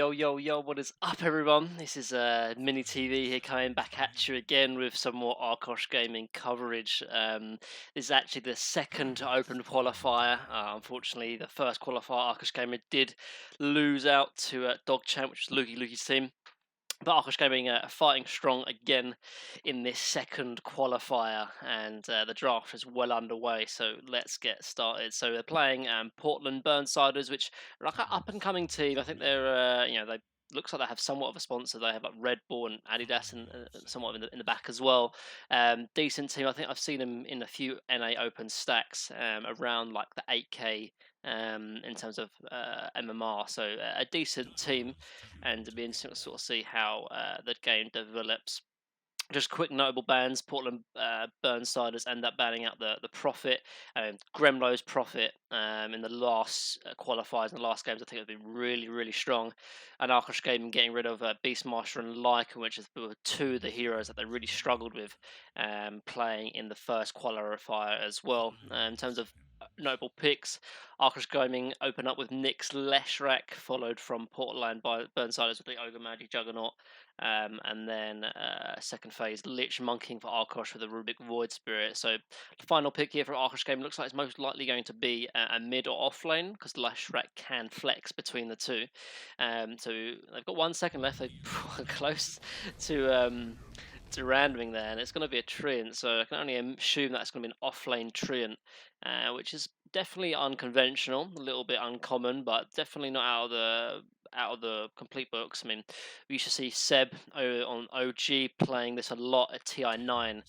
Yo, yo, yo, what is up, everyone? This is Mini TV here coming back at you again with some more Arkosh gaming coverage. This is actually the second open qualifier. Unfortunately, the first qualifier, Arkosh Gamer did lose out to Dogchamp, which is Luki's team. But Arkosh Gaming are fighting strong again in this second qualifier, and the draft is well underway. So let's get started. So they're playing Portland Burnsiders, which are like an up-and-coming team. I think they're, they looks like they have somewhat of a sponsor. They have like Red Bull and Adidas, and somewhat in the back as well. Decent team. I think I've seen them in a few NA Open stacks around like the 8K in terms of MMR. So a decent team, and it'll be interesting to sort of see how the game develops. Just quick notable bans: Portland Burnsiders end up banning out the Prophet, Gremlo's Prophet in the last qualifiers, in the last games. I think have been really strong. And Arkosh Gaming getting rid of Beastmaster and Lycan, which were two of the heroes that they really struggled with playing in the first qualifier as well. In terms of notable picks, Arkosh Gaming open up with Nyx Leshrac, followed from Portland by Burnsiders with the Ogre Magic Juggernaut. And then second phase, Lich Monkeying for Arkosh with a Rubik Void Spirit. So the final pick here for Arkosh Game looks like it's most likely going to be a mid or off lane, because Leshrac can flex between the two. So they've got 1 second left. They're close to randoming there, and it's going to be a Treant. So I can only assume that it's going to be an off lane Treant, which is definitely unconventional, a little bit uncommon, but definitely not out of the complete books. I mean, we used to see Seb on OG playing this a lot at TI9,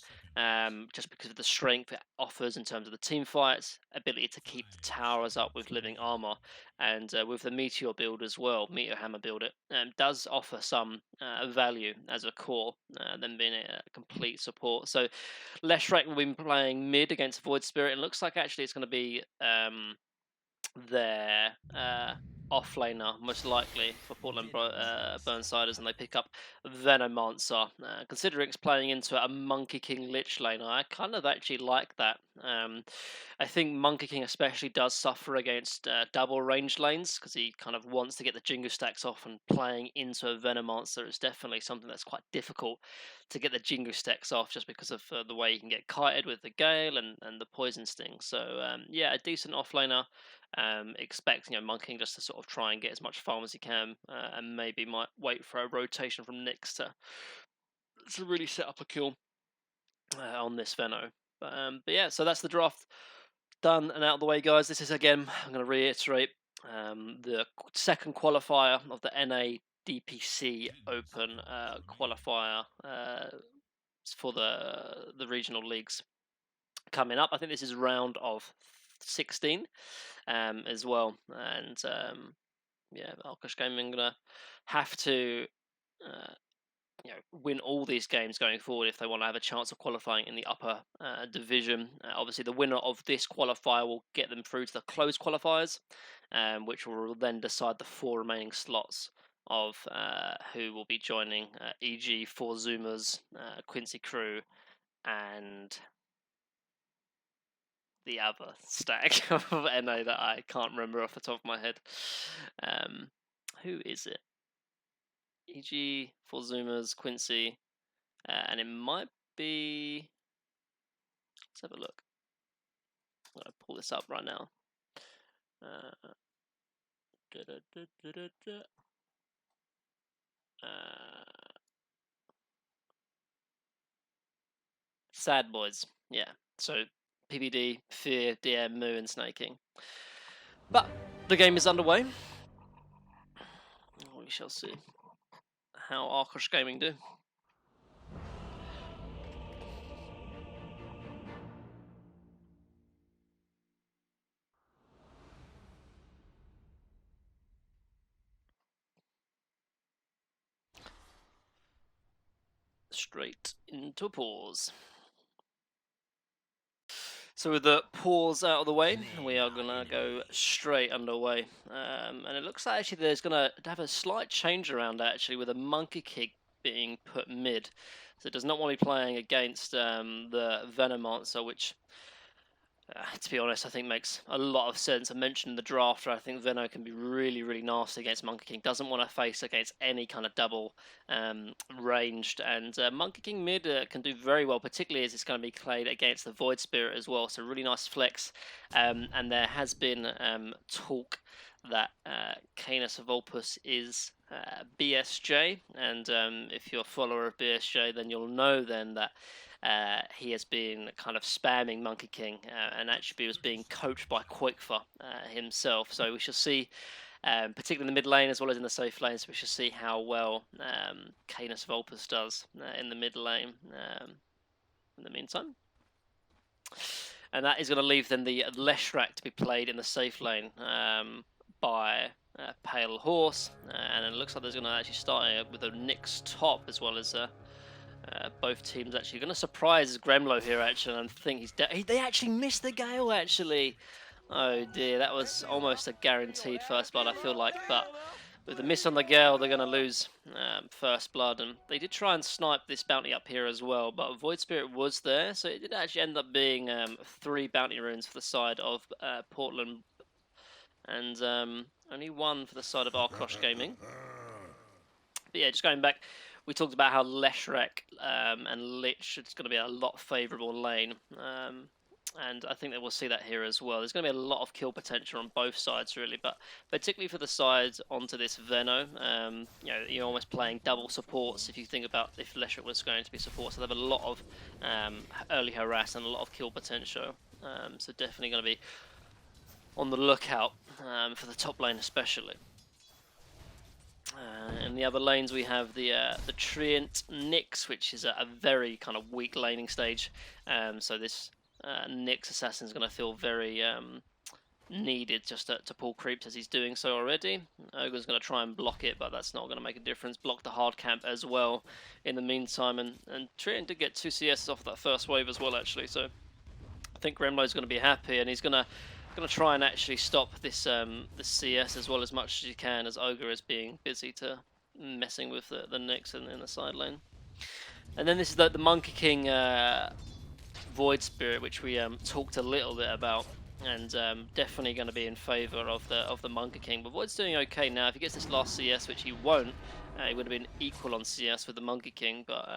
just because of the strength it offers in terms of the team fights, ability to keep the towers up with living armor, and with the Meteor build as well, Meteor Hammer build it, does offer some value as a core, than being a complete support. So Leshrac will be playing mid against Void Spirit, and looks like actually it's going to be their offlaner, most likely, for Portland Burnsiders, and they pick up Venomancer. Considering it's playing into a Monkey King Lich lane, I kind of actually like that. I think Monkey King especially does suffer against double range lanes, because he kind of wants to get the Jingu stacks off, and playing into a Venomancer is definitely something that's quite difficult to get the Jingu stacks off, just because of the way you can get kited with the Gale and the Poison Sting. So yeah, a decent offlaner. Expect Monkey King just to sort of try and get as much farm as he can, and maybe might wait for a rotation from Nyx to really set up a kill on this Veno. But yeah, so that's the draft done and out of the way, guys. This is, again, I'm going to reiterate, the second qualifier of the NA DPC Open qualifier for the regional leagues coming up. I think this is round of 16 as well, and yeah, Arkosh Gaming gonna have to win all these games going forward if they want to have a chance of qualifying in the upper division. Obviously, the winner of this qualifier will get them through to the closed qualifiers, which will then decide the 4 remaining slots of who will be joining, e.g. 4 Zoomers, Quincy Crew, and the other stack of NA that I can't remember off the top of my head. Who is it? E.g. 4 Zoomers, Quincy, and it might be... Let's have a look. I'm going to pull this up right now. Sad Boys, yeah. So PBD, Fear, DM, Moo, and Snaking. But the game is underway. We shall see how Arkosh Gaming do. Straight into a pause. So with the pause out of the way, we are going to go straight underway. And it looks like actually there's going to have a slight change around, actually, with a Monkey King being put mid. So it does not want to be playing against the Venomancer, which To be honest, I think makes a lot of sense. I mentioned the drafter. I think Veno can be really, really nasty against Monkey King. Doesn't want to face against any kind of double ranged. And Monkey King mid can do very well, particularly as it's going to be played against the Void Spirit as well. So really nice flex. And there has been talk that Canis Vulpus is BSJ. And if you're a follower of BSJ, then you'll know then that he has been kind of spamming Monkey King and actually was being coached by Qualifer himself. So we shall see, particularly in the mid lane as well as in the safe lanes, we shall see how well Canis Vulpus does in the mid lane in the meantime. And that is going to leave then the Leshrac to be played in the safe lane by Pale Horse. And it looks like there's going to actually start with a Nyx top as well as both teams actually going to surprise Gremlo here actually, and I think he's they actually missed the Gale actually. Oh dear, that was almost a guaranteed first blood I feel like, but with the miss on the Gale they're going to lose first blood. And they did try and snipe this bounty up here as well, but Void Spirit was there, so it did actually end up being 3 bounty runes for the side of Portland and only 1 for the side of Arkosh Gaming. But yeah, just going back, we talked about how Leshrac and Lich is going to be a lot favourable lane, and I think that we'll see that here as well. There's going to be a lot of kill potential on both sides really, but particularly for the sides onto this Veno, you know, you're almost playing double supports if you think about if Leshrac was going to be support, so they have a lot of early harass and a lot of kill potential, so definitely going to be on the lookout for the top lane especially. In the other lanes we have the Treant Nyx, which is a very kind of weak laning stage. So this Nyx assassin is going to feel very needed just to pull creeps as he's doing so already. Ogre's going to try and block it, but that's not going to make a difference. Block the hard camp as well in the meantime, and Treant did get 2 CS off that first wave as well actually. So I think Gremlo's going to be happy, and he's going to try and actually stop this the CS as well as much as he can, as Ogre is being busy to messing with the Nyx in the side lane. And then this is the Monkey King Void Spirit, which we talked a little bit about, and definitely going to be in favour of the Monkey King. But Void's doing okay now. If he gets this last CS, which he won't, he would have been equal on CS with the Monkey King. But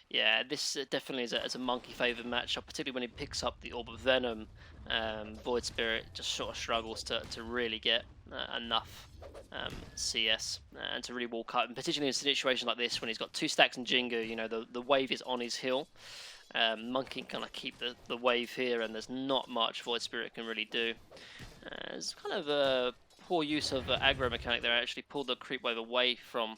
yeah, this definitely is a Monkey favoured matchup, particularly when he picks up the Orb of Venom. Void Spirit just sort of struggles to really get enough CS and to really walk up, and particularly in a situation like this when he's got 2 stacks and Jingu, you know, the wave is on his hill. Monkey can kind of keep the wave here, and there's not much Void Spirit can really do. It's kind of a poor use of aggro mechanic there. Actually pulled the creep wave away from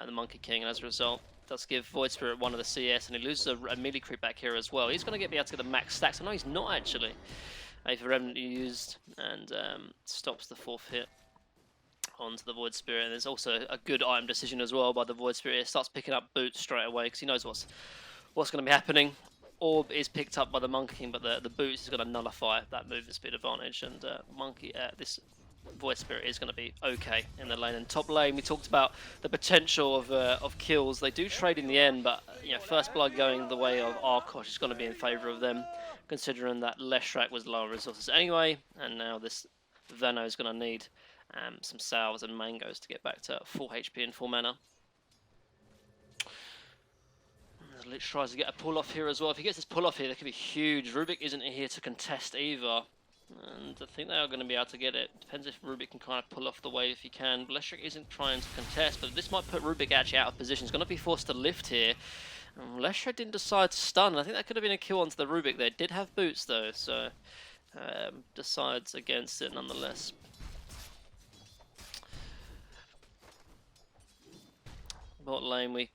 the Monkey King, and as a result does give Void Spirit 1 of the CS, and he loses a melee creep back here as well. He's going to be able to get the max stacks. I know he's not actually. For Remnant used, and stops the 4th hit onto the Void Spirit. And there's also a good item decision as well by the Void Spirit. It starts picking up boots straight away because he knows what's going to be happening. Orb is picked up by the Monkey King, but the boots is going to nullify that movement speed advantage, and this Void Spirit is going to be okay in the lane. And top lane, we talked about the potential of kills. They do trade in the end, but you know, first blood going the way of Arkosh is going to be in favour of them, considering that Leshrac was lower resources anyway, and now this Veno is going to need some salves and mangoes to get back to full HP and full mana. Lich tries to get a pull off here as well. If he gets this pull off here, that could be huge. Rubik isn't here to contest either, and I think they are going to be able to get it. Depends if Rubik can kind of pull off the wave if he can. Leshrac isn't trying to contest, but this might put Rubik actually out of position. He's going to be forced to lift here. Leshrac didn't decide to stun. I think that could have been a kill onto the Rubik there. Did have boots though, so decides against it nonetheless. Bot lane, we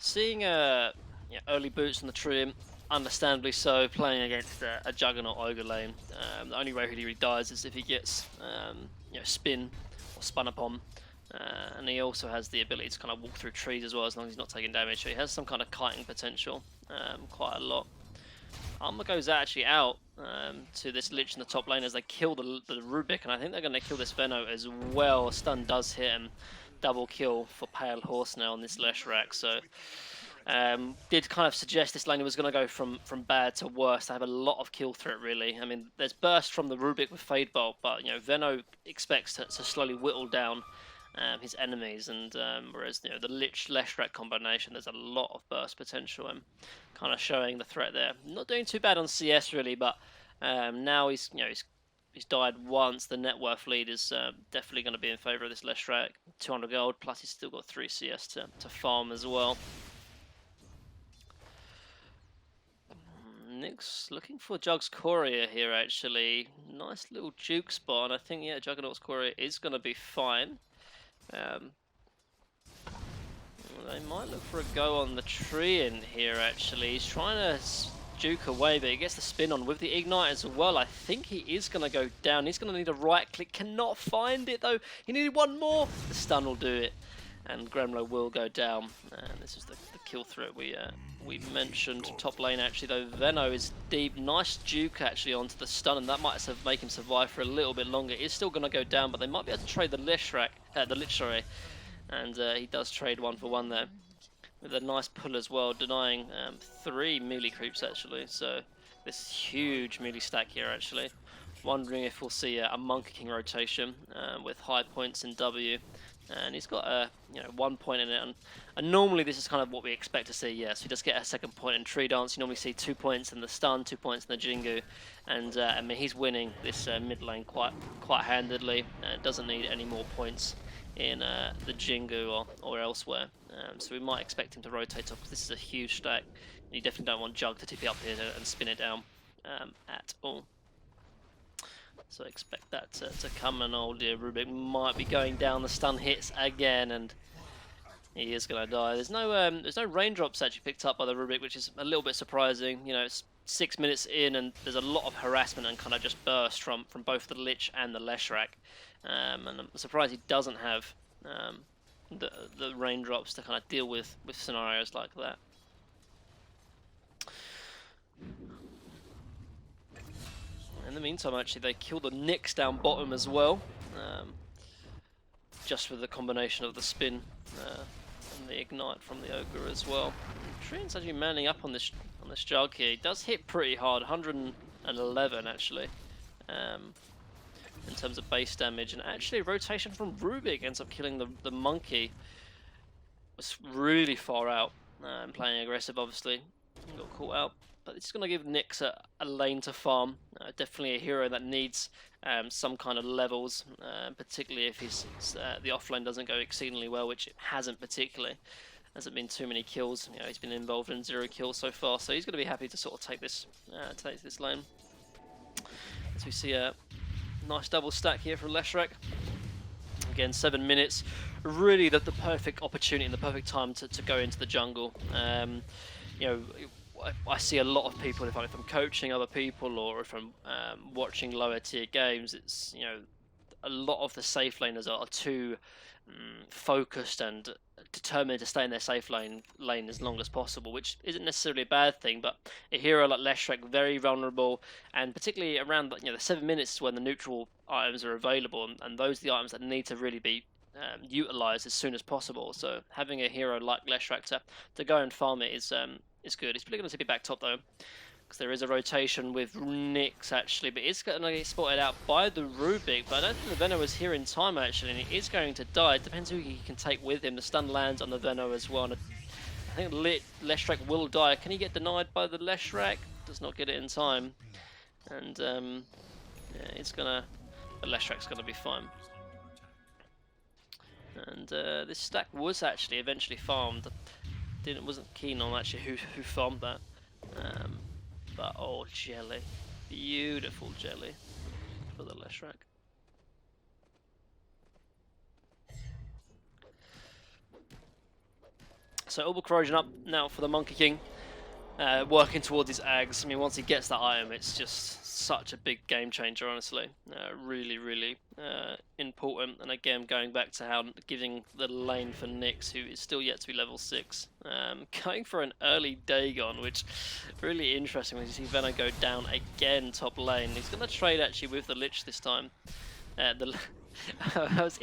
seeing early boots on the Treant, understandably so, playing against a Juggernaut Ogre lane. The only way he really dies is if he gets spin or spun upon. And he also has the ability to kind of walk through trees as well, as long as he's not taking damage. So he has some kind of kiting potential, quite a lot. Armor goes actually out to this Lich in the top lane as they kill the Rubik, and I think they're going to kill this Veno as well. Stun does hit him. Double kill for Pale Horse now on this Leshrac, so Did kind of suggest this lane was going to go from bad to worse. They have a lot of kill threat, really. I mean, there's burst from the Rubik with Fade Bolt, but Veno expects to slowly whittle down his enemies, and whereas the Lich Leshrac combination, there's a lot of burst potential, and kind of showing the threat there. Not doing too bad on CS really, but now he's died once. The net worth lead is definitely going to be in favour of this Leshrac. 200 gold, plus he's still got 3 CS to farm as well. Nick's looking for Jug's Courier here, actually. Nice little juke spot, and I think, yeah, Juggernaut's Courier is going to be fine. They might look for a go on the tree in here, actually. He's trying to juke away, but he gets the spin on with the Ignite as well. I think he is going to go down. He's going to need a right click. Cannot find it, though. He needed one more. The stun will do it, and Gremlo will go down. And this is the kill threat we mentioned. Top lane, actually, though. Veno is deep. Nice juke, actually, onto the stun, and that might make him survive for a little bit longer. He's still going to go down, but they might be able to trade the Lich, sorry. And he does trade 1 for 1 there. With a nice pull as well, denying 3 melee creeps, actually. So this huge melee stack here, actually. Wondering if we'll see a Monkey King rotation with high points in W. And he's got 1 point in it, and normally this is kind of what we expect to see. Yes, he does get a 2nd point in Tree Dance. You normally see 2 points in the stun, 2 points in the Jingu, and I mean, he's winning this mid lane quite handedly. Doesn't need any more points in the Jingu or elsewhere. So we might expect him to rotate up, because this is a huge stack. And you definitely don't want Jug to TP up here and spin it down at all. So expect that to come, and old Rubik might be going down. The stun hits again, and he is going to die. There's no raindrops actually picked up by the Rubik, which is a little bit surprising. It's 6 minutes in, and there's a lot of harassment and kind of just burst from both the Lich and the Leshrac. And I'm surprised he doesn't have the raindrops to kind of deal with scenarios like that. In the meantime, actually, they kill the Nyx down bottom as well, just with the combination of the spin and the ignite from the Ogre as well. Trian's actually manning up on this Jug here. He does hit pretty hard, 111 actually, in terms of base damage, and actually rotation from Rubik ends up killing the monkey. Was really far out, playing aggressive, obviously, and got caught out. But it's going to give Nyx a lane to farm. Definitely a hero that needs some kind of levels, particularly if the offlane doesn't go exceedingly well, which it hasn't particularly. Hasn't been too many kills. He's been involved in 0 kills so far, so he's going to be happy to sort of take this lane. As we see a nice double stack here from Leshrac. Again, 7 minutes. Really the perfect opportunity and the perfect time to go into the jungle. I see a lot of people, if I'm coaching other people or if I'm watching lower tier games, it's a lot of the safe laners are too focused and determined to stay in their safe lane as long as possible, which isn't necessarily a bad thing. But a hero like Leshrac, very vulnerable, and particularly around the 7 minutes when the neutral items are available, and those are the items that need to really be utilized as soon as possible. So having a hero like Leshrac to go and farm it is good. He's probably going to be back top though, because there is a rotation with Nyx actually, but it's going to get spotted out by the Rubik. But I don't think the Veno is here in time actually, and he is going to die. It depends who he can take with him. The stun lands on the Veno as well, and I think Leshrac will die. Can he get denied by the Leshrac? Does not get it in time, and yeah, the Leshrac's going to be fine. And this stack was actually eventually farmed. Wasn't keen on actually who farmed that, but oh, jelly, beautiful jelly for the Leshrac. So Orbital Corrosion up now for the Monkey King, working towards his Ags. I mean, once he gets that item, it's just such a big game changer, honestly. Really important. And again, going back to how giving the lane for Nyx, who is still yet to be level 6, going for an early Dagon, which really interesting when you see Veno go down again top lane. He's going to trade actually with the Lich this time. I was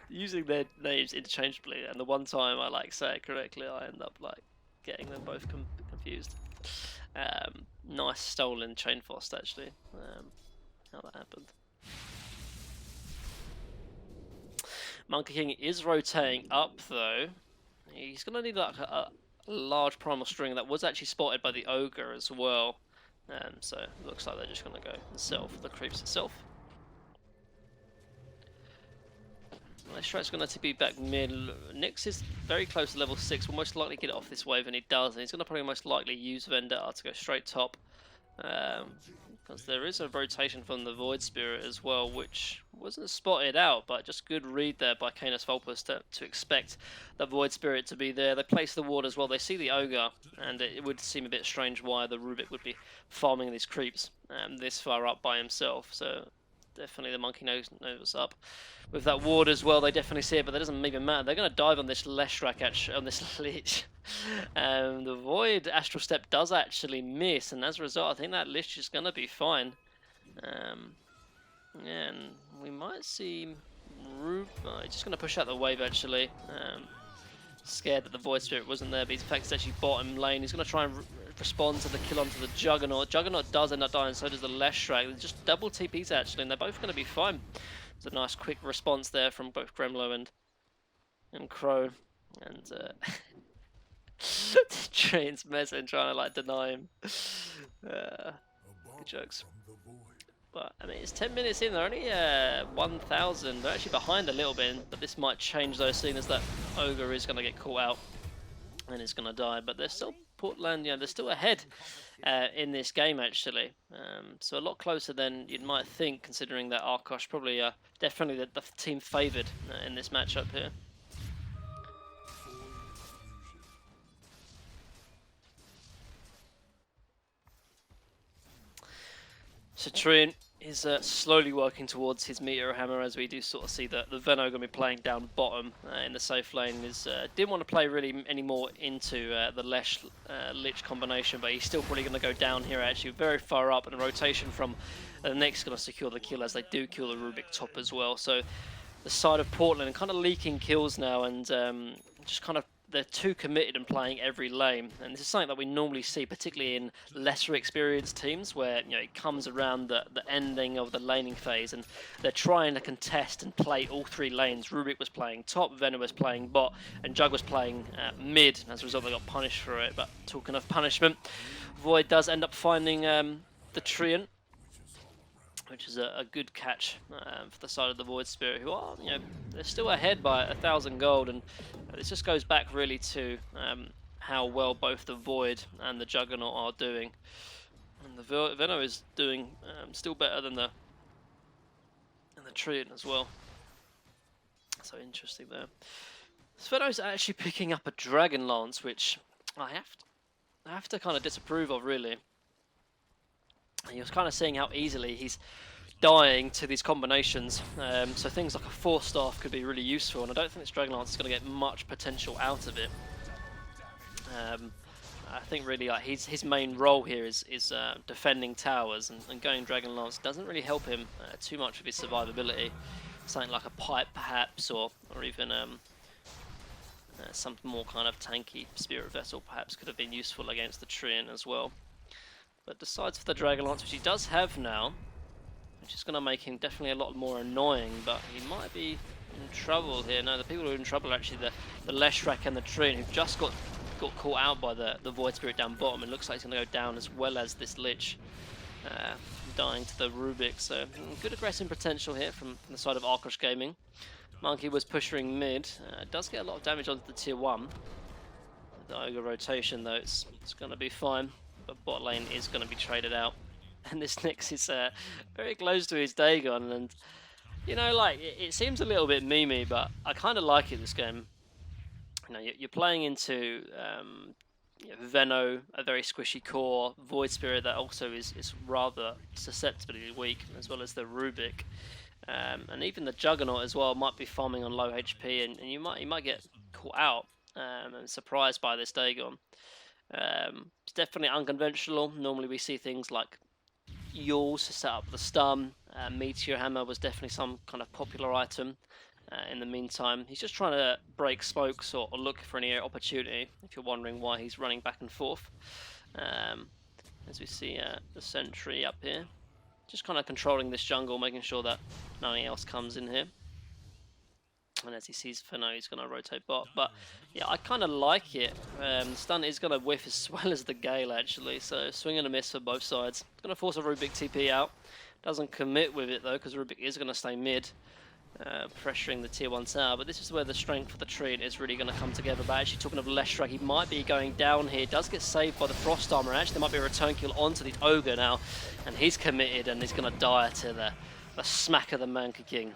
using their names interchangeably, and the one time I say it correctly, I end up getting them both confused. Nice stolen chain frost actually. How that happened. Monkey King is rotating up though. He's gonna need like a large primal string that was actually spotted by the ogre as well. So it looks like they're just gonna go and sell for the creeps itself. Strike's going to be back mid. Nyx is very close to level 6. Will most likely get it off this wave, and he does. And he's going to probably most likely use Vendetta to go straight top. Because there is a rotation from the Void Spirit as well, which wasn't spotted out, but just good read there by Canis Vulpus to expect the Void Spirit to be there. They place the ward as well. They see the Ogre, and it would seem a bit strange why the Rubik would be farming these creeps this far up by himself. So definitely the monkey knows what's up. With that ward as well, they definitely see it, but that doesn't even matter. They're going to dive on this Leshrac, actually, on this Lich. The Void Astral Step does actually miss, and as a result, I think that Lich is going to be fine. And we might see he's just going to push out the wave, actually. Scared that the Void Spirit wasn't there, but in fact, it's actually bottom lane. He's going to try and respond to the kill onto the Juggernaut. Juggernaut does end up dying, so does the Leshrac. They're just double TPs, actually, and they're both going to be fine. It's a nice quick response there from both Gremlo and Crow, and Train's messing, trying to like deny him. Good jokes. But I mean, it's 10 minutes in. They're only 1,000. They're actually behind a little bit, but this might change though, seeing as that Ogre is going to get caught out and is going to die. But they're still Portland, you know, they're still ahead in this game actually. So a lot closer than you might think, considering that Arkosh probably definitely the team favoured in this matchup here. So Trian is slowly working towards his Meteor Hammer, as we do sort of see that the Veno going to be playing down bottom in the safe lane. Didn't want to play really any more into the Lich combination, but he's still probably going to go down here actually very far up, and a rotation from the Nyx going to secure the kill, as they do kill the Rubik top as well. So the side of Portland kind of leaking kills now, and just kind of they're too committed and playing every lane, and this is something that we normally see, particularly in lesser experienced teams, where it comes around the ending of the laning phase, and they're trying to contest and play all three lanes. Rubik was playing top, Venom was playing bot, and Jug was playing mid. As a result, they got punished for it. But talking of punishment, Void does end up finding the Treant, which is a good catch for the side of the Void Spirit, who are, they're still ahead by 1,000 gold, and this just goes back really to how well both the Void and the Juggernaut are doing. And the Veno is doing still better than the Treant as well. So interesting there. Veno's actually picking up a Dragon Lance, which I have to kind of disapprove of, really. You're kind of seeing how easily he's dying to these combinations, so things like a 4-staff could be really useful, and I don't think this Dragon Lance is going to get much potential out of it. I think really like his main role here is defending towers, and going Dragon Lance doesn't really help him too much with his survivability. Something like a pipe perhaps, or even some more kind of tanky Spirit Vessel perhaps could have been useful against the Treant as well. But decides for the Dragon Lance, which he does have now, which is going to make him definitely a lot more annoying, but he might be in trouble here. No, the people who are in trouble are actually the Leshrac and the Treant, who just got caught out by the Void Spirit down bottom. It looks like he's going to go down, as well as this Lich dying to the Rubik. So good aggressive potential here from the side of Arkosh Gaming. Monkey was pushing mid. Does get a lot of damage onto the tier 1. The Ogre rotation though, it's going to be fine. But bot lane is going to be traded out, and this Nyx is very close to his Dagon, and like it seems a little bit memey, but I kind of like it this game. You're playing into Veno, a very squishy core, Void Spirit that also is rather susceptibly weak, as well as the Rubik, and even the Juggernaut as well might be farming on low HP, and you might get caught out and surprised by this Dagon. It's definitely unconventional. Normally we see things like Yules to set up the stun. Meteor Hammer was definitely some kind of popular item in the meantime. He's just trying to break smokes or look for any opportunity, if you're wondering why he's running back and forth. As we see the sentry up here. Just kind of controlling this jungle, making sure that nothing else comes in here. And as he sees Fino, he's going to rotate bot. But yeah, I kind of like it. Stun is going to whiff as well as the Gale, actually. So swing and a miss for both sides. It's going to force a Rubik TP out. Doesn't commit with it, though, because Rubik is going to stay mid. Pressuring the tier 1 tower, but this is where the strength for the Treant is really going to come together. But actually, talking of Leshrac, he might be going down here. Does get saved by the Frost Armor, and actually there might be a return kill onto the Ogre now, and he's committed and he's going to die to the smack of the Manka King.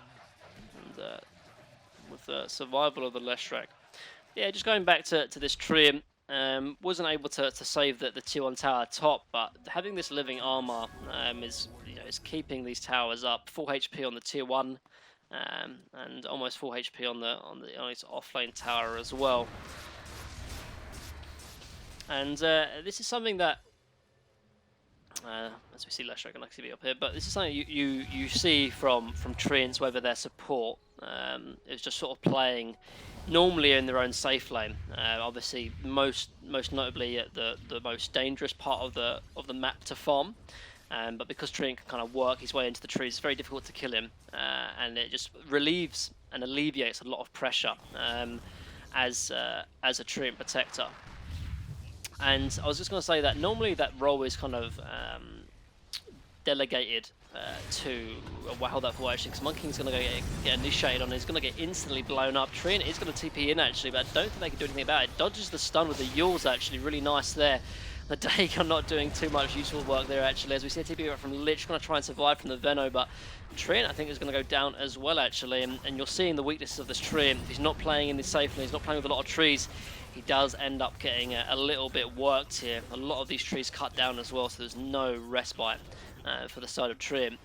And with the survival of the Leshrac. Yeah, just going back to this Treant, wasn't able to save the tier 1 tower top, but having this living armor is keeping these towers up. Full HP on the tier 1. And almost full HP on his offlane tower as well. And this is something that, as we see Leshrac and XCB up here, but this is something you see from Treants, whether their support is just sort of playing normally in their own safe lane. Obviously, most notably at the most dangerous part of the map to farm. But because Treant can kind of work his way into the trees, it's very difficult to kill him, and it just relieves and alleviates a lot of pressure as a Treant protector. And I was just going to say that normally that role is kind of delegated to wow that for actually, because Monkey King's going to get initiated on it. He's going to get instantly blown up. Treant is going to TP in actually, but I don't think they can do anything about it. Dodges the stun with the Yules actually, really nice there. The Dagon not doing too much useful work there actually, as we see a TP from Lich going to try and survive from the Veno, but Treant I think is going to go down as well actually, and you're seeing the weaknesses of this Treant. If he's not playing in the safe lane, he's not playing with a lot of trees, he does end up getting a little bit worked here. A lot of these trees cut down as well, so there's no respite for the side of Treant.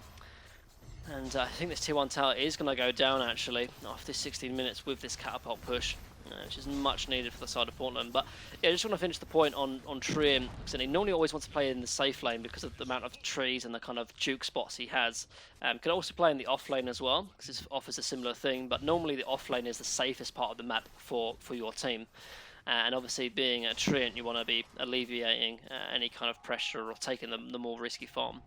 And I think this tier 1 tower is going to go down actually after 16 minutes with this catapult push. Which is much needed for the side of Portland. But yeah, I just want to finish the point on Treant, because he normally always wants to play in the safe lane because of the amount of trees and the kind of juke spots he has. Can also play in the off lane as well, because this offers a similar thing, but normally the off lane is the safest part of the map for your team. And obviously being a Treant, you want to be alleviating any kind of pressure or taking the more risky farm.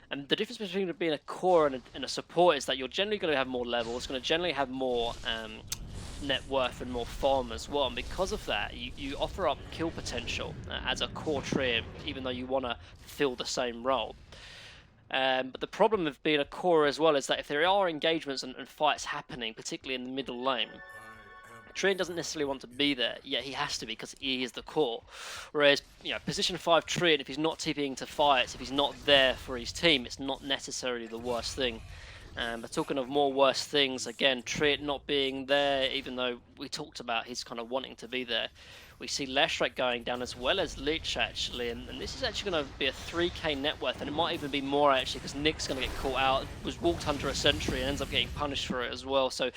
And the difference between being a core and a support is that you're generally going to have more levels, going to generally have more net worth and more farm as well, and because of that you offer up kill potential as a core Treant, even though you want to fill the same role. But the problem with being a core as well is that if there are engagements and fights happening, particularly in the middle lane, Treant doesn't necessarily want to be there, yet he has to be because he is the core. Whereas, position 5 Treant, if he's not TPing to fights, if he's not there for his team, it's not necessarily the worst thing. But talking of more worse things, again, Treant not being there, even though we talked about he's kind of wanting to be there. We see Leshrac going down as well as Lich actually, and this is actually going to be a 3k net worth, and it might even be more actually because Nick's going to get caught out, was walked under a sentry and ends up getting punished for it as well. So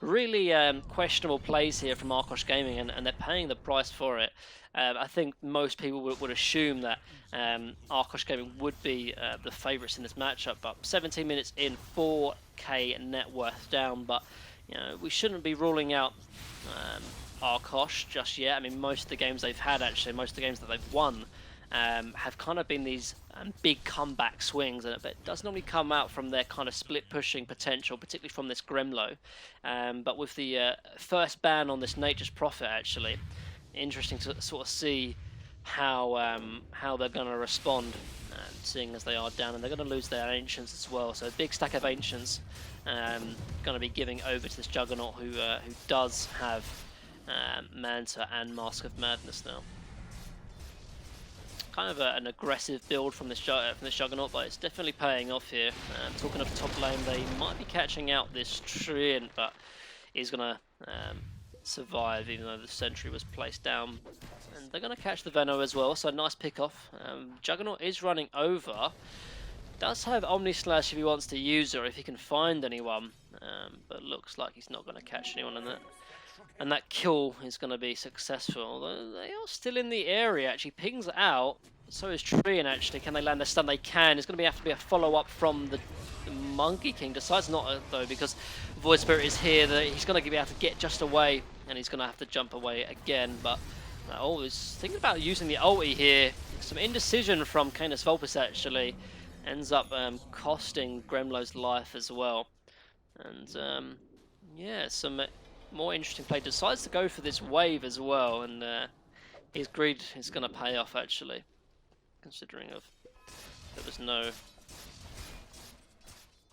really questionable plays here from Arkosh Gaming, and they're paying the price for it. I think most people would assume that Arkosh Gaming would be the favourites in this matchup, but 17 minutes in, 4k net worth down, but we shouldn't be ruling out Arkosh just yet. I mean, most of the games they've had actually, most of the games that they've won have kind of been these big comeback swings, and it does normally come out from their kind of split pushing potential, particularly from this Gremlo. But with the first ban on this Nature's Prophet actually, interesting to sort of see how they're going to respond, seeing as they are down, and they're going to lose their Ancients as well. So a big stack of Ancients going to be giving over to this Juggernaut who does have Manta and Mask of Madness now. Kind of an aggressive build from this Juggernaut, but it's definitely paying off here. Talking of top lane, they might be catching out this Treant, but he's going to survive even though the sentry was placed down. And they're going to catch the Veno as well, so nice pick off. Juggernaut is running over. Does have Omni Slash if he wants to use her, if he can find anyone, but looks like he's not going to catch anyone in that. And that kill is going to be successful. They are still in the area, actually pings out. so is Tree, and actually, can they land the stun? They can. It's going to have to be a follow-up from the Monkey King. Decides not, though, because Void Spirit is here. He's going to be able to get just away, and he's going to have to jump away again. But oh, he's thinking about using the ulti here. Some indecision from Canis Vulpes, actually. Ends up costing Gremlo's life as well. And yeah, some more interesting play. Decides to go for this wave as well, and his greed is going to pay off, actually, considering there was no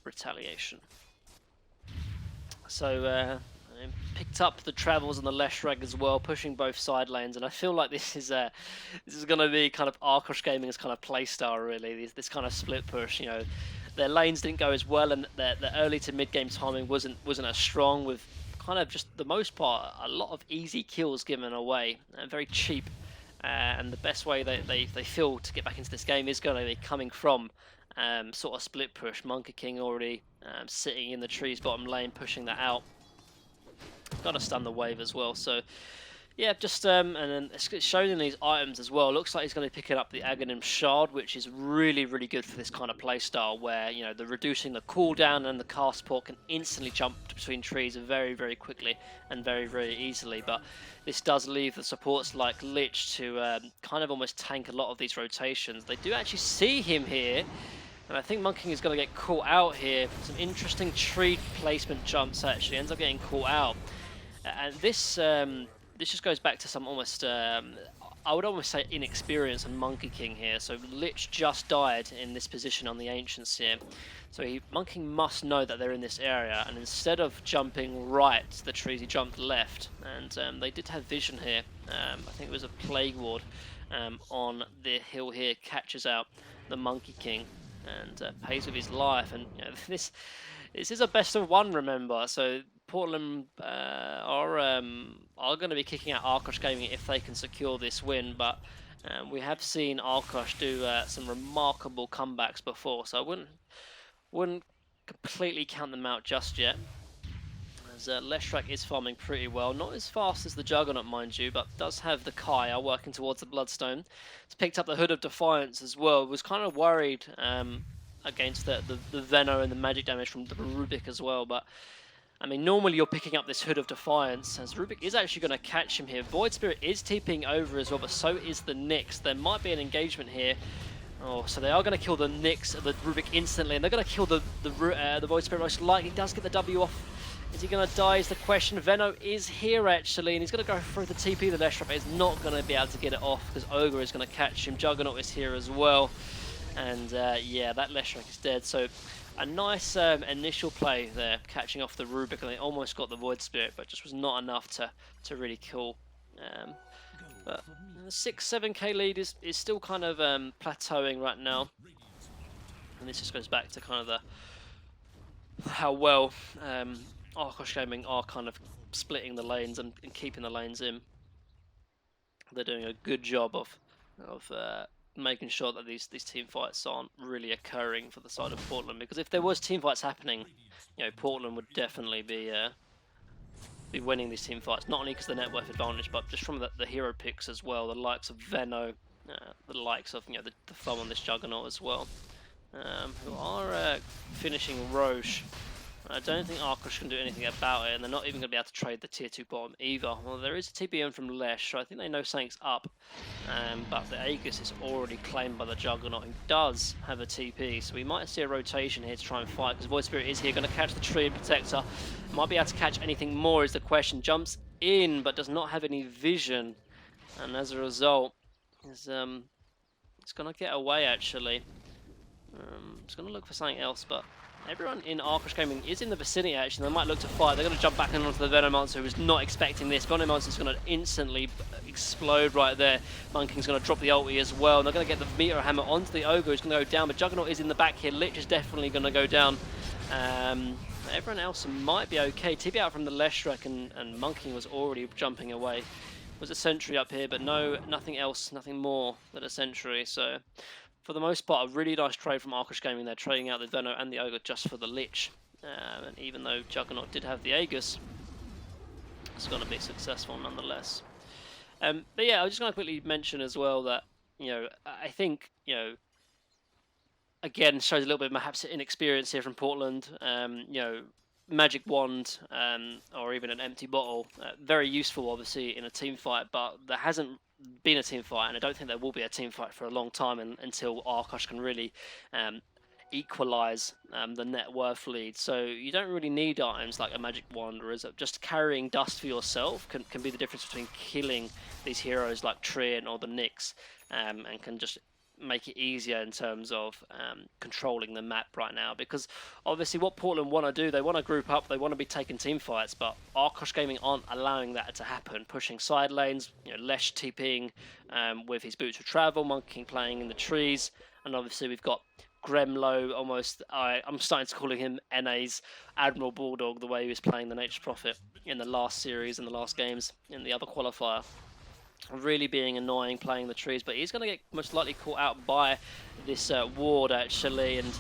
retaliation. So picked up the travels on the Leshrac as well, pushing both side lanes, and I feel like this is going to be kind of Arkosh Gaming's kind of playstyle, really. This kind of split push, you know. Their lanes didn't go as well, and their early to mid game timing wasn't as strong, with kind of just the most part a lot of easy kills given away, and very cheap. And the best way they feel to get back into this game is going to be coming from sort of split push. Monkey King already sitting in the trees bottom lane, pushing that out. Got to stun the wave as well. So yeah, just and then it's shown in these items as well. Looks like he's going to be picking up the Aghanim Shard, which is really good for this kind of playstyle, where, you know, the reducing the cooldown and the cast port can instantly jump between trees very quickly and very easily. But this does leave the supports like Lich to kind of almost tank a lot of these rotations. They do actually see him here, and I think Monkey King is going to get caught out here. Some interesting tree placement jumps, actually ends up getting caught out, and this just goes back to some almost, I would almost say, inexperience on Monkey King here. So Lich just died in this position on the Ancients here. So Monkey King must know that they're in this area, and instead of jumping right to the trees, he jumped left. And they did have vision here. I think it was a Plague Ward on the hill here, catches out the Monkey King and pays with his life. And you know, this is a best of one, remember. So Portland are going to be kicking out Arkosh Gaming if they can secure this win, but we have seen Arkosh do some remarkable comebacks before, so I wouldn't completely count them out just yet. As Leshrac is farming pretty well, not as fast as the Juggernaut, mind you, but does have the Kaya working towards the Bloodstone. It's picked up the Hood of Defiance as well. Was kind of worried against the Veno and the magic damage from the Rubik as well, but I mean, normally you're picking up this Hood of Defiance, as Rubik is actually going to catch him here. Void Spirit is TPing over as well, but so is the Nyx. There might be an engagement here. Oh, so they are going to kill the Nyx, the Rubik instantly, and they're going to kill the Void Spirit most likely. Does get the W off. Is he going to die is the question. Veno is here, actually, and he's going to go through the TP. The Leshrac is not going to be able to get it off, because Ogre is going to catch him. Juggernaut is here as well. And yeah, that Leshrac is dead. So a nice initial play there, catching off the Rubik, and they almost got the Void Spirit, but just was not enough to really kill. But the 6-7k lead is still kind of plateauing right now, and this just goes back to kind of how well Arkosh Gaming are kind of splitting the lanes and keeping the lanes in. They're doing a good job of making sure that these team fights aren't really occurring for the side of Portland, because if there was team fights happening, you know, Portland would definitely be winning these team fights, not only because of the net worth advantage, but just from the hero picks as well, the likes of Veno, the likes of, you know, the foe on this Juggernaut as well, who are finishing Roche. I don't think Arkosh can do anything about it, and they're not even going to be able to trade the tier 2 bottom either. Well, there is a TPM from Lesh, so I think they know something's up, but the Aegis is already claimed by the Juggernaut, who does have a TP, so we might see a rotation here to try and fight, because Void Spirit is here, going to catch the Tree and Protector. Might be able to catch anything more is the question. Jumps in, but does not have any vision, and as a result, it's going to get away, actually. It's going to look for something else, but everyone in Arkosh Gaming is in the vicinity, actually. They might look to fight. They're going to jump back onto the Venom Monster, who was not expecting this. Venom Monster is going to instantly explode right there. Monkey King's going to drop the ulti as well. And they're going to get the Meteor Hammer onto the Ogre, who's going to go down. But Juggernaut is in the back here. Lich is definitely going to go down. Everyone else might be okay. TP out from the Leshrac, and Monkey King was already jumping away. Was a sentry up here, but no, nothing else, nothing more than a sentry. So for the most part, a really nice trade from Arkosh Gaming. They're trading out the Veno and the Ogre just for the Lich. And even though Juggernaut did have the Aegis, it's going to be successful nonetheless. But yeah, I was just going to quickly mention as well that I think, again, shows a little bit of perhaps inexperience here from Portland. Magic wand or even an empty bottle, very useful obviously in a team fight, but there hasn't been a team fight, and I don't think there will be a team fight for a long time until Arkosh can really equalize the net worth lead. So you don't really need items like a magic wand, or is it just carrying dust for yourself can be the difference between killing these heroes like Trian or the Nyx, and can just make it easier in terms of controlling the map right now. Because obviously what Portland want to do, they want to group up, they want to be taking team fights, but Arkosh Gaming aren't allowing that to happen. Pushing side lanes, Lesh TPing with his boots of travel, Monkey King playing in the trees, and obviously we've got Gremlo, almost, I'm starting to call him NA's Admiral Bulldog, the way he was playing the Nature's Prophet in the last series, in the last games, in the other qualifier. Really being annoying playing the trees, but he's going to get most likely caught out by this ward actually. And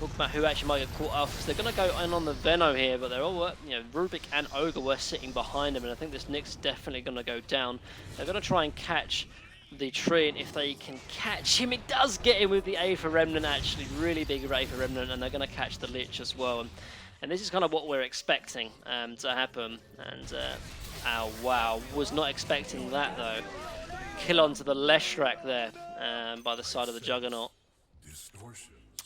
talk about who actually might get caught out, because they're going to go in on the Veno here, but they're all, Rubik and Ogre were sitting behind him, and I think this Nyx definitely going to go down. They're going to try and catch the tree, and if they can catch him, it does get him with the A for Remnant actually, really big A for Remnant, and they're going to catch the Lich as well. And this is kind of what we're expecting to happen. And oh wow, was not expecting that though. Kill onto the Leshrac there by the side of the Juggernaut.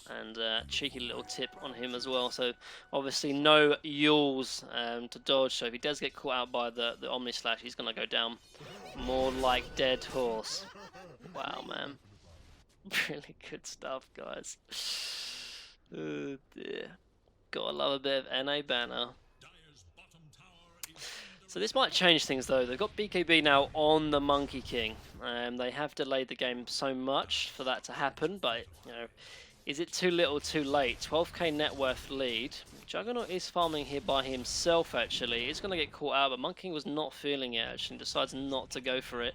And cheeky little tip on him as well. So obviously no Yules to dodge. So if he does get caught out by the Omni Slash, he's going to go down more like dead horse. Wow, man. Really good stuff, guys. Oh dear. Gotta love a bit of NA banner. So this might change things though. They've got BKB now on the Monkey King. They have delayed the game so much for that to happen, but is it too little too late? 12k net worth lead. Juggernaut is farming here by himself actually. He's going to get caught out, but Monkey King was not feeling it actually and decides not to go for it.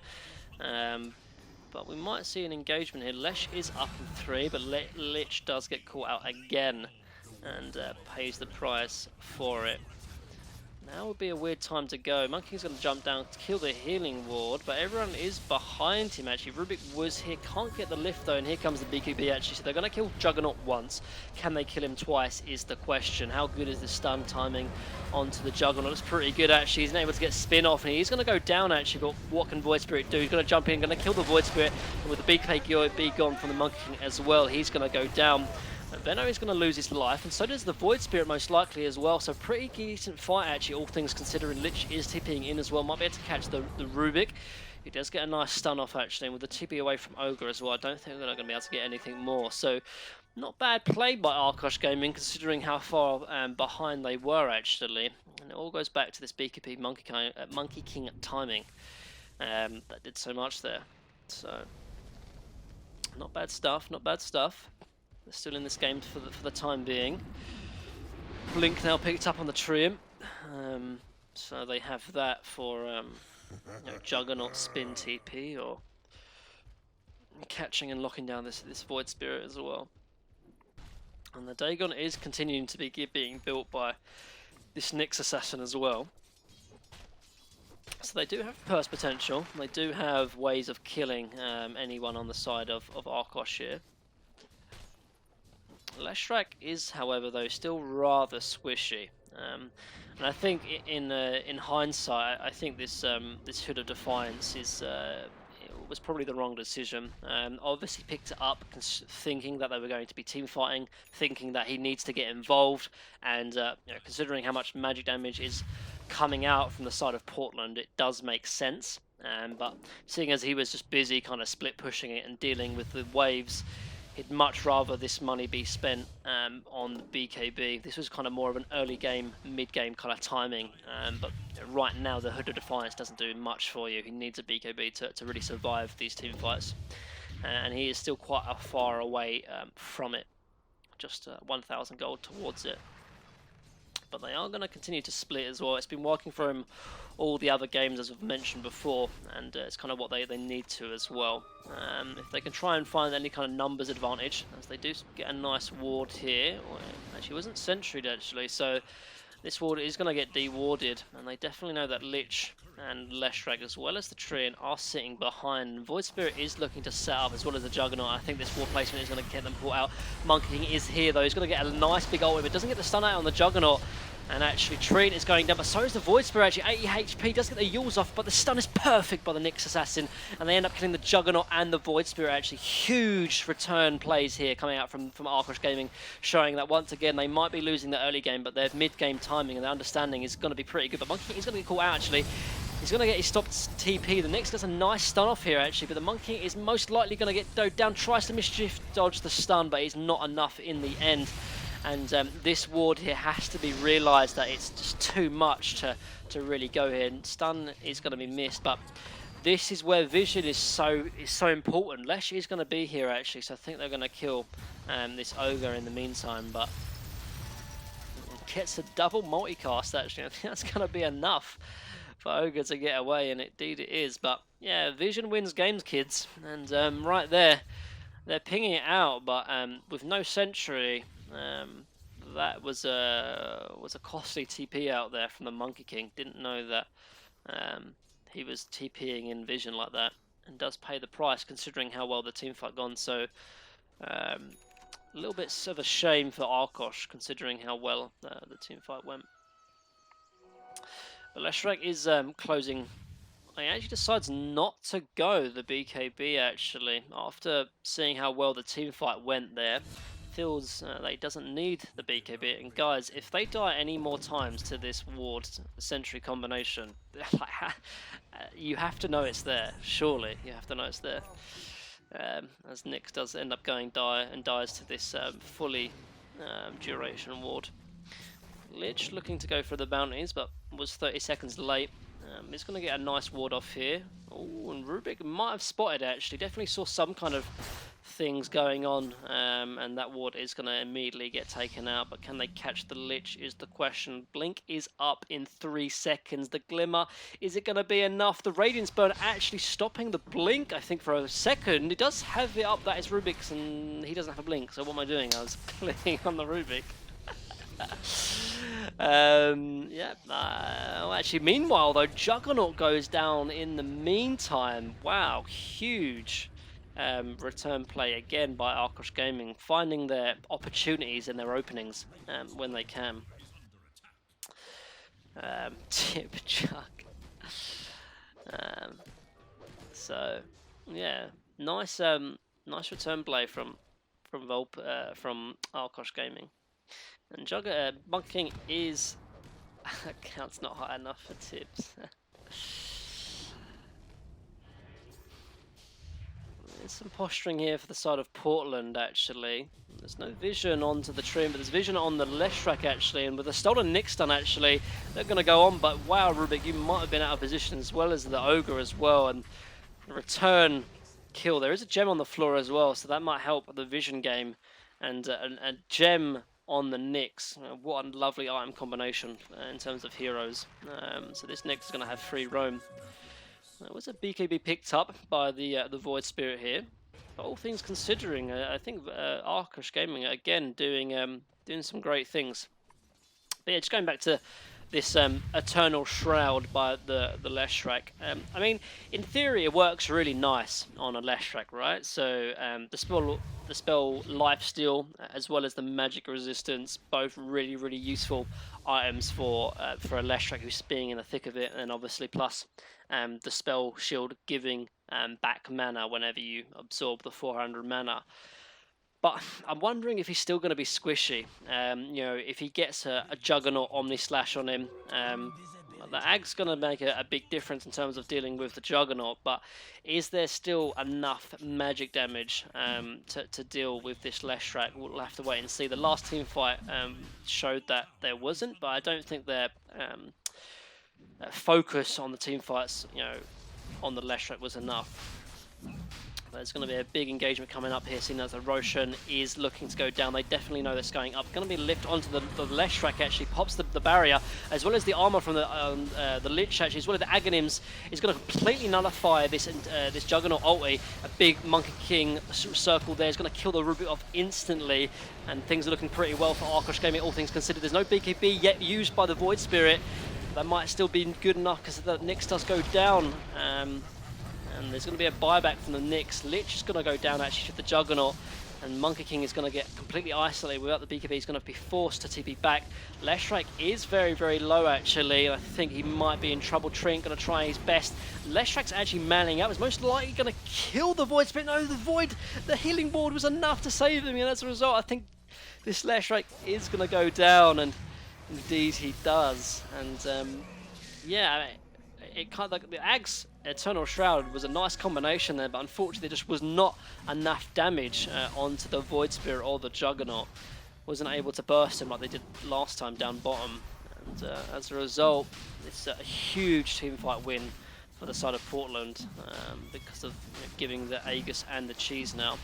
But we might see an engagement here. Lesh is up in 3, but Lich does get caught out again and pays the price for it. Now would be a weird time to go. Monkey King's going to jump down to kill the healing ward, but everyone is behind him actually. Rubik was here, can't get the lift though, and here comes the BKB actually. So they're going to kill Juggernaut once. Can they kill him twice is the question. How good is the stun timing onto the Juggernaut? It's pretty good actually. He's not able to get spin off, and he's going to go down actually, but what can Void Spirit do? He's going to jump in, going to kill the Void Spirit, and with the BKB gone from the Monkey King as well, he's going to go down. Veno is going to lose his life, and so does the Void Spirit most likely as well. So pretty decent fight actually, all things considering. Lich is TPing in as well, might be able to catch the Rubik. He does get a nice stun off actually, and with the TP away from Ogre as well, I don't think they're not going to be able to get anything more. So not bad play by Arkosh Gaming considering how far behind they were actually. And it all goes back to this BKB Monkey King timing that did so much there. So not bad stuff, not bad stuff. They're still in this game for the time being. Blink now picked up on the Triumph, so they have that for Juggernaut spin TP or catching and locking down this Void Spirit as well. And the Dagon is continuing to be being built by this Nyx assassin as well. So they do have burst potential. They do have ways of killing anyone on the side of Arkosh here. Leshrac is, however, though, still rather squishy, and I think in hindsight, I think this this Hood of Defiance is was probably the wrong decision. Obviously picked it up thinking that they were going to be team fighting, thinking that he needs to get involved, and considering how much magic damage is coming out from the side of Portland, it does make sense. But seeing as he was just busy kind of split pushing it and dealing with the waves, he'd much rather this money be spent on the BKB. This was kind of more of an early game, mid game kind of timing. But right now, the Hood of Defiance doesn't do much for you. He needs a BKB to really survive these team fights. And he is still quite far away from it. Just 1,000 gold towards it. But they are going to continue to split as well. It's been working for him all the other games, as I've mentioned before, and it's kind of what they need to as well. If they can try and find any kind of numbers advantage, as they do get a nice ward here. Actually, it wasn't sentry'd actually, so this ward is going to get de-warded, and they definitely know that Lich and Leshrac, as well as the Treant, are sitting behind. Void Spirit is looking to set up, as well as the Juggernaut. I think this ward placement is going to get them pulled out. Monkey King is here, though. He's going to get a nice big ult, but doesn't get the stun out on the Juggernaut. And actually, Treant is going down, but so is the Void Spirit, actually. 80 HP, does get the Yules off, but the stun is perfect by the Nyx Assassin, and they end up killing the Juggernaut and the Void Spirit, actually. Huge return plays here coming out from Arkosh Gaming, showing that once again, they might be losing the early game, but their mid-game timing and their understanding is going to be pretty good. But Monkey King is going to get caught out, actually. He's going to get his stopped TP. The Nyx gets a nice stun off here, actually, but the Monkey King is most likely going to get down, tries to mischief dodge the stun, but it's not enough in the end. And this ward here has to be realised that it's just too much to really go here. And stun is going to be missed, but this is where vision is so important. Lesh is going to be here, actually, so I think they're going to kill this Ogre in the meantime, but gets a double multicast, actually. I think that's going to be enough for Ogre to get away, and indeed it is. But yeah, vision wins games, kids, and right there, they're pinging it out, but with no sentry. That was a costly TP out there from the Monkey King. Didn't know that he was TPing in vision like that, and does pay the price considering how well the teamfight gone. So a little bit of a shame for Arkosh considering how well the teamfight went. But Leshrac is closing. He actually decides not to go the BKB, actually, after seeing how well the teamfight went there. Feels that he doesn't need the BKB. And guys, if they die any more times to this ward sentry combination, you have to know it's there. Surely you have to know it's there. As Nyx does end up going dies to this fully duration ward. Lich looking to go for the bounties, but was 30 seconds late. He's going to get a nice ward off here. Oh, and Rubik might have spotted, actually. Definitely saw some kind of things going on, and that ward is going to immediately get taken out. But can they catch the Lich is the question. Blink is up in 3 seconds. The Glimmer, is it going to be enough? The Radiance Burn actually stopping the Blink, I think, for a second. It does have it up, that is Rubik's, and he doesn't have a Blink. So what am I doing? I was clicking on the Rubik. Yeah, actually, meanwhile, though, Juggernaut goes down in the meantime. Wow, huge return play again by Arkosh Gaming, finding their opportunities and their openings when they can. Tip Chuck. So, yeah, nice return play from Arkosh Gaming. And Monkey King is... account's not high enough for tips. There's some posturing here for the side of Portland, actually. There's no vision onto the Treant, but there's vision on the Leshrac, actually. And with the stolen Nyx stun, actually, they're going to go on. But wow, Rubik, you might have been out of position, as well as the Ogre as well. And return kill. There is a gem on the floor as well, so that might help the vision game. And a gem on the Nyx. What a lovely item combination in terms of heroes. So this Nyx is going to have free roam. There was a BKB picked up by the Void Spirit here. But all things considering, I think Arkosh Gaming again doing some great things. But yeah, just going back to this Eternal Shroud by the Leshrac. I mean, in theory, it works really nice on a Leshrac, right? So the spell Lifesteal, as well as the magic resistance, both really useful items for a Leshrac who's being in the thick of it, and obviously plus the spell shield giving back mana whenever you absorb the 400 mana. But I'm wondering if he's still going to be squishy. You know, if he gets a Juggernaut Omni Slash on him, the Ag's going to make a big difference in terms of dealing with the Juggernaut. But is there still enough magic damage to deal with this Leshrac? We'll have to wait and see. The last team fight showed that there wasn't, but I don't think their focus on the team fights, you know, on the Leshrac was enough. There's going to be a big engagement coming up here, seeing as the Roshan is looking to go down. They definitely know that's going up. Going to be lift onto the Leshrac, actually pops the barrier, as well as the armor from the Lich, actually, as well as the Aghanims, is going to completely nullify this Juggernaut ulti. A big Monkey King circle there is going to kill the Rubik off instantly, and things are looking pretty well for Arkosh Gaming, all things considered. There's no BKB yet used by the Void Spirit. That might still be good enough because the Nyx does go down. And there's going to be a buyback from the Nyx. Lich is going to go down actually with the Juggernaut. And Monkey King is going to get completely isolated without the BKB. He's going to be forced to TP back. Leshrac is very, very low actually. I think he might be in trouble. Trent going to try his best. Leshrac's actually manning up. Is most likely going to kill the Void Spirit. No, the healing board was enough to save him. And as a result, I think this Leshrac is going to go down. And indeed he does. And yeah, it kind of like the Ag's Eternal Shroud was a nice combination there, but unfortunately there just was not enough damage onto the Void Spirit or the Juggernaut. Wasn't able to burst him like they did last time down bottom. And as a result, it's a huge teamfight win for the side of Portland because of giving the Aegis and the Cheese now.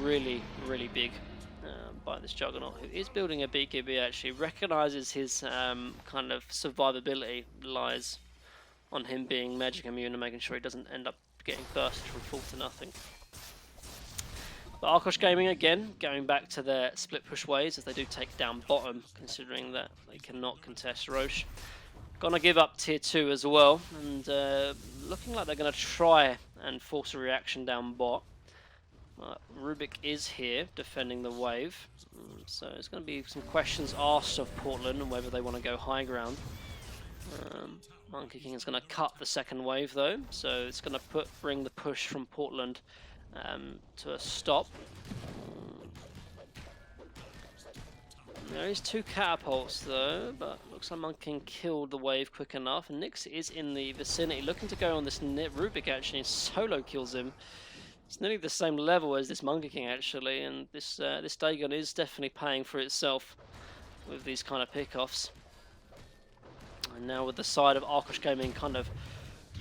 Really, really big by this Juggernaut, who is building a BKB actually, recognises his kind of survivability lies on him being magic immune and making sure he doesn't end up getting bursted from full to nothing. But Arkosh Gaming again, going back to their split push ways as they do take down bottom, considering that they cannot contest Roche. Gonna give up tier 2 as well, and looking like they're gonna try and force a reaction down bot. Rubik is here defending the wave, so there's going to be some questions asked of Portland and whether they want to go high ground. Monkey King is going to cut the second wave though, so it's going to bring the push from Portland to a stop. There is 2 catapults though, but looks like Monkey King killed the wave quick enough, and Nyx is in the vicinity looking to go on this Rubik actually, and solo kills him. It's nearly the same level as this Monkey King actually, and this Dagon is definitely paying for itself with these kind of pickoffs. And now with the side of Arkosh Gaming kind of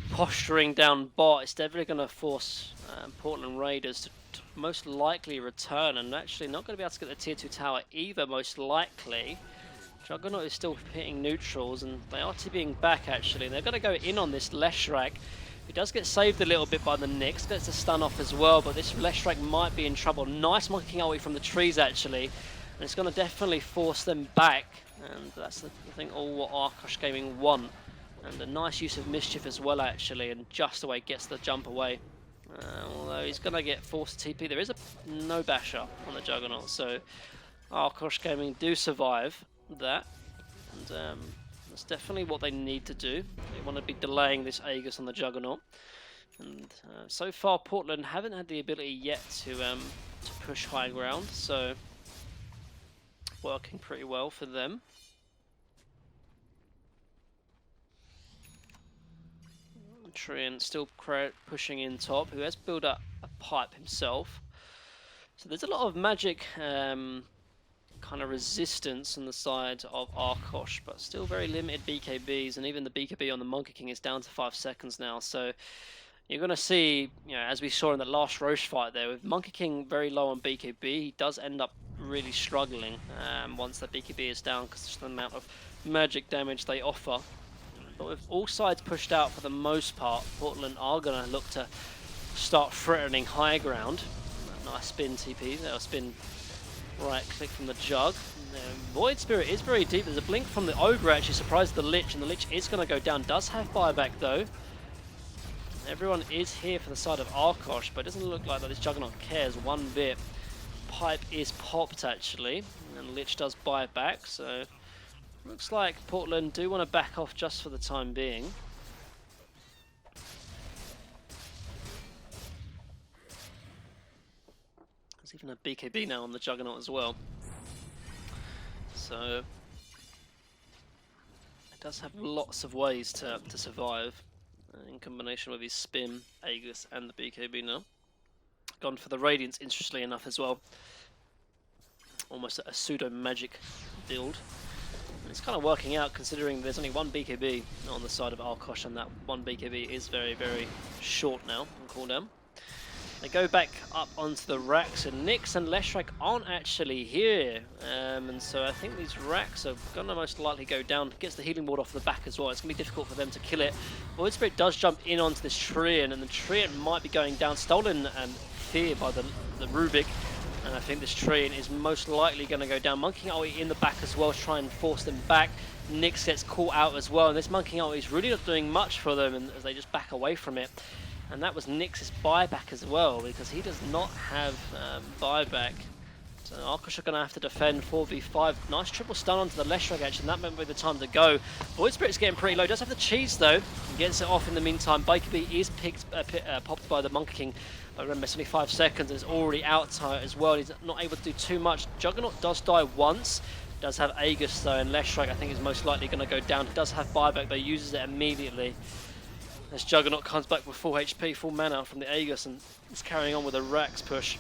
posturing down bot, it's definitely going to force Portland Raiders to most likely return, and actually not going to be able to get the tier 2 tower either most likely. Juggernaut is still hitting neutrals, and they are TPing back actually. They're going to go in on this Leshrac. He does get saved a little bit by the Nyx, gets a stun off as well, but this Leshrac might be in trouble. Nice Monkey King away from the trees actually, and it's going to definitely force them back, and that's the thing all what Arkosh Gaming want. And a nice use of Mischief as well actually, and just away gets the jump away. Although he's going to get forced to TP, there is no bash up on the Juggernaut, so Arkosh Gaming do survive that, and that's definitely what they need to do. They want to be delaying this Aegis on the Juggernaut. And so far Portland haven't had the ability yet to push high ground, so working pretty well for them. Trian still pushing in top, who has built up a pipe himself. So there's a lot of magic kind of resistance on the side of Arkosh, but still very limited BKBs, and even the BKB on the Monkey King is down to 5 seconds now. So you're going to see, as we saw in the last Roche fight there, with Monkey King very low on BKB, he does end up really struggling once that BKB is down because of the amount of magic damage they offer. But with all sides pushed out for the most part, Portland are going to look to start threatening high ground. Nice spin TP, that'll spin right click from the Jug. Void Spirit is very deep. There's a blink from the Ogre actually surprised the Lich, and the Lich is going to go down. Does have buyback though. Everyone is here for the side of Arkosh, but it doesn't look like that this Juggernaut cares one bit. Pipe is popped actually, and Lich does buy back, so looks like Portland do want to back off just for the time being. There's even a BKB now on the Juggernaut as well. So it does have lots of ways to survive in combination with his spin, Aegis and the BKB now. Gone for the Radiance interestingly enough as well. Almost a pseudo magic build. It's kind of working out considering there's only one BKB on the side of Arkosh, and that one BKB is very, very short now on cooldown. They go back up onto the racks, and Nyx and Leshrac aren't actually here. And so I think these racks are going to most likely go down. Gets the healing ward off the back as well. It's going to be difficult for them to kill it. Void Spirit does jump in onto this Treant, and the Treant might be going down. Stolen and fear by the Rubik. And I think this Treant is most likely going to go down. Monkey Ulti in the back as well, try and force them back. Nyx gets caught out as well, and this Monkey Ulti is really not doing much for them and as they just back away from it. And that was Nyx's buyback as well, because he does not have buyback. So Arkosh are going to have to defend 4v5. Nice triple stun onto the Leshrac actually, and that might be the time to go. Void Spirit's getting pretty low, does have the cheese though, and gets it off in the meantime. Bakerbee is popped by the Monkey King, but remember it's only 5 seconds and it's already out as well. He's not able to do too much. Juggernaut does die once, does have Aegis though, and Leshrac I think is most likely going to go down. He does have buyback but uses it immediately. As Juggernaut comes back with full HP, full mana from the Aegis, and is carrying on with a Rax push.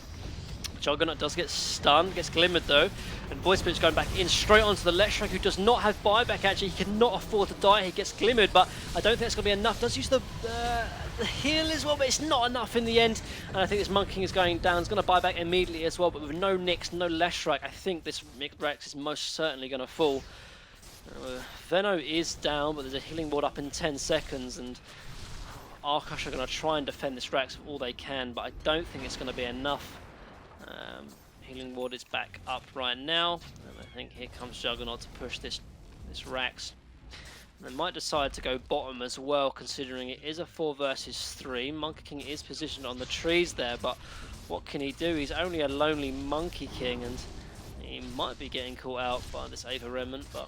Juggernaut does get stunned, gets glimmered though, and Void Spirit's going back in straight onto the Leshrac, who does not have buyback actually. He cannot afford to die, he gets glimmered, but I don't think it's going to be enough. Does use the heal as well, but it's not enough in the end. And I think this Monkey King is going down, it's going to buy back immediately as well, but with no Nyx, no Leshrac, I think this Rax is most certainly going to fall. Venno is down, but there's a healing ward up in 10 seconds, and Arkosh are going to try and defend this Rax all they can, but I don't think it's going to be enough. Healing ward is back up right now, and I think here comes Juggernaut to push this Rax. And they might decide to go bottom as well, considering it is a 4 versus 3. Monkey King is positioned on the trees there, but what can he do? He's only a lonely Monkey King, and he might be getting caught out by this Ava Remnant, but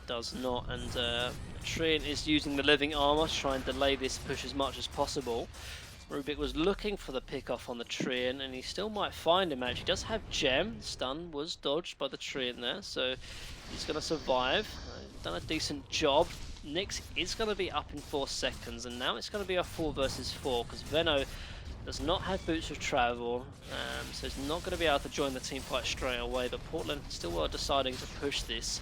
does not. And Treant is using the living armor to try and delay this push as much as possible. Rubik was looking for the pick off on the Treant, and he still might find him actually. He does have Gem. Stun was dodged by the Treant there, so he's going to survive. Done a decent job. Nyx is going to be up in 4 seconds, and now it's going to be a 4 versus 4 because Venno does not have boots of travel, so he's not going to be able to join the team fight straight away. But Portland still are deciding to push this.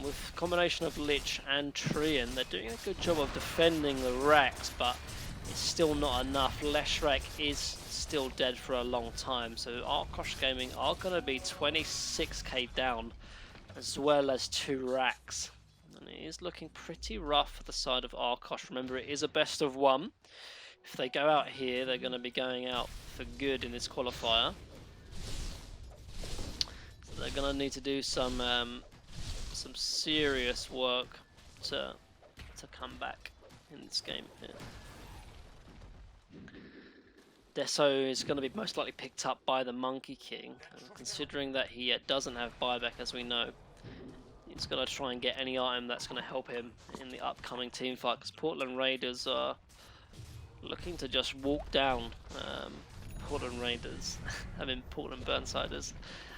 With a combination of Lich and Treant, they're doing a good job of defending the Rax, but it's still not enough. Leshrac is still dead for a long time, so Arkosh Gaming are going to be 26k down, as well as 2 Rax. And it is looking pretty rough for the side of Arkosh. Remember, it is a best of 1. If they go out here, they're going to be going out for good in this qualifier. So they're going to need to do some serious work to come back in this game here. Deso is going to be most likely picked up by the Monkey King, and considering that he doesn't have buyback as we know, he's going to try and get any item that's going to help him in the upcoming team fight, because Portland Raiders are looking to just walk down. Portland Raiders, I mean Portland Burnsiders,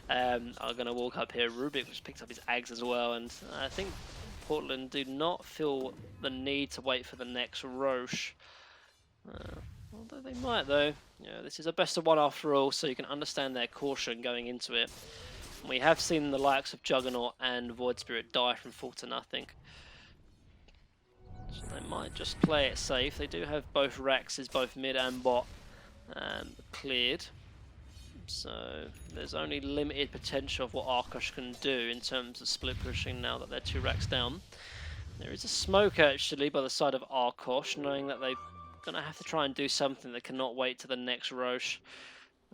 are going to walk up here. Rubik just picked up his Ags as well, and I think Portland do not feel the need to wait for the next Roche. Although they might though. Yeah, this is a best of 1 after all, so you can understand their caution going into it. We have seen the likes of Juggernaut and Void Spirit die from 4 to nothing. So they might just play it safe. They do have both Raxes, both mid and bot, cleared. So there's only limited potential of what Arkosh can do in terms of split pushing now that they're 2 Rax down. There is a smoke actually by the side of Arkosh, knowing that they're going to have to try and do something. They cannot wait to the next Roche.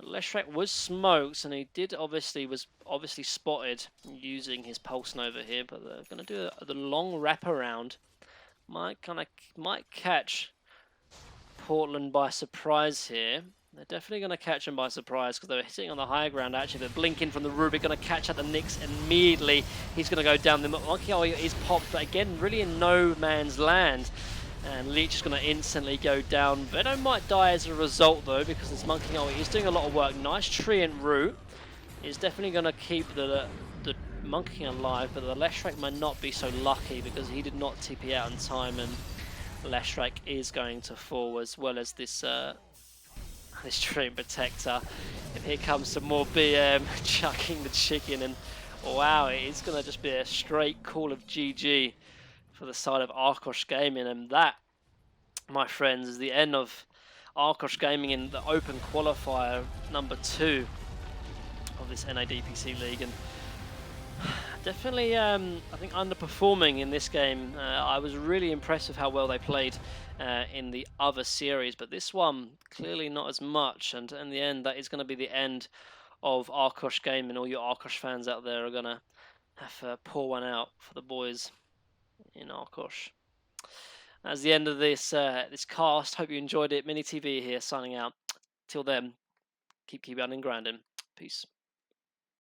Leshrac was smoked, and he was obviously spotted using his Pulse Nova here, but they're going to do the long wraparound. Might catch Portland by surprise here. They're definitely going to catch him by surprise because they were hitting on the higher ground actually. They're blinking from the Rubik, going to catch at the Nyx immediately. He's going to go down. The Monkey is popped, but again, really in no man's land. And Leech is going to instantly go down. Venno might die as a result though, because this Monkey is doing a lot of work. Nice Treant root is definitely going to keep the Monkey alive, but the Leshrac might not be so lucky because he did not TP out in time, and Leshrac is going to fall as well as this this Treant Protector. And here comes some more BM chucking the chicken, and wow, it's going to just be a straight call of GG for the side of Arkosh Gaming. And that, my friends, is the end of Arkosh Gaming in the Open Qualifier number 2 of this NA DPC League. And Definitely, I think underperforming in this game. I was really impressed with how well they played in the other series, but this one clearly not as much. And in the end, that is going to be the end of Arkosh Gaming. All your Arkosh fans out there are going to have to pour one out for the boys in Arkosh. That's the end of this cast. Hope you enjoyed it. Mini TV here, signing out. Till then, keep on grinding. Peace.